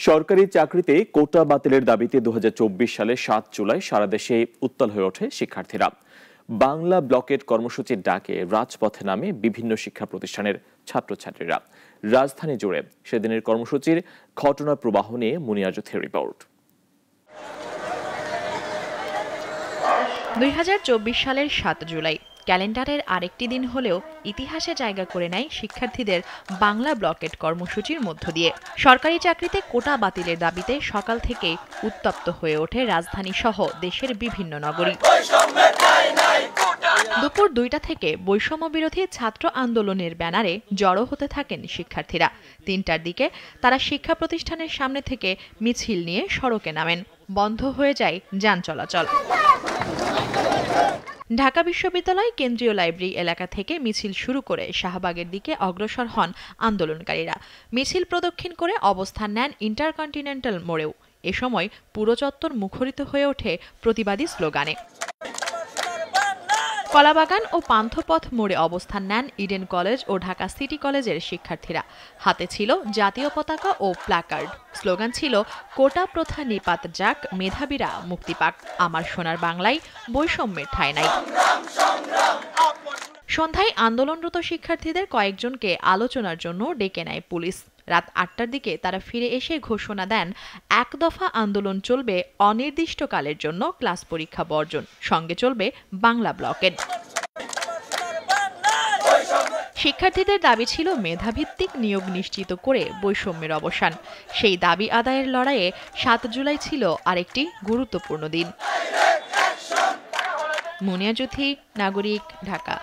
সরকারি চাকরিতে কোটা বাতিলের দাবিতে 2024 সালের 7 জুলাই সারা দেশে উত্তাল হয়ে ওঠে শিক্ষার্থীরা। বাংলা ব্লকেট কর্মসূচির ডাকে রাজপথে নামে বিভিন্ন শিক্ষা প্রতিষ্ঠানের ছাত্রছাত্রীরা। রাজধানী জুড়ে সেদিনের কর্মসূচির ঘটনা প্রবাহ নিয়ে মুনিয়া জ্যোতির রিপোর্ট। 2024 সালের 7 জুলাই ক্যালেন্ডারের আরেকটি দিন হলেও ইতিহাসে জায়গা করে নেয় শিক্ষার্থীদের বাংলা ব্লকেট কর্মসূচির মধ্য দিয়ে। সরকারি চাকরিতে কোটা বাতিলের দাবিতে সকাল থেকেই উত্তপ্ত হয়ে ওঠে রাজধানী সহ দেশের বিভিন্ন নগরী। দুপুর 2টা থেকে বৈষম্য বিরোধী ছাত্র আন্দোলনের ব্যানারে জড়ো হতে থাকেন শিক্ষার্থীরা। 3টার দিকে তারা শিক্ষা প্রতিষ্ঠানের সামনে থেকে মিছিল নিয়ে সড়কে নামেন। বন্ধ হয়ে যায় যান চলাচল। ঢাকা বিশ্ববিদ্যালয় কেন্দ্রীয় লাইব্রেরি এলাকা থেকে মিছিল শুরু করে শাহবাগের দিকে অগ্রসর হন আন্দোলনকারীরা। মিছিল প্রদক্ষিণ করে অবস্থান নেন ইন্টারকন্টিনেন্টাল মোড়েও। এ সময় পুরো চত্বর মুখরিত হয়ে ওঠে প্রতিবাদী স্লোগানে। কলাবাগান ও পান্থপথ মোড়ে অবস্থান নেন ইডেন কলেজ ও ঢাকা সিটি কলেজের শিক্ষার্থীরা। হাতে ছিল জাতীয় পতাকা ও প্ল্যাকার্ড। স্লোগান ছিল কোটা প্রথা নিপাত যাক, মেধাবীরা মুক্তি পাক, আমার সোনার বাংলায় বৈষম্যের ঠাঁই নাই। সন্ধ্যায় আন্দোলনরত শিক্ষার্থীদের কয়েকজনকে আলোচনার জন্য ডেকে নেয় পুলিশ। রাত 8টার দিকে তারা ফিরে এসে ঘোষণা দেন, এক দফা আন্দোলন চলবে অনির্দিষ্টকালের জন্য, ক্লাস পরীক্ষা বর্জন, সঙ্গে চলবে বাংলা ব্লকেট। শিক্ষার্থীদের দাবি ছিল মেধাভিত্তিক নিয়োগ নিশ্চিত করে বৈষম্যের অবসান। সেই দাবি আদায়ের লড়াইয়ে 7 জুলাই ছিল আরেকটি গুরুত্বপূর্ণ দিন। মুনিয়া জ্যোতি, নাগরিক, ঢাকা।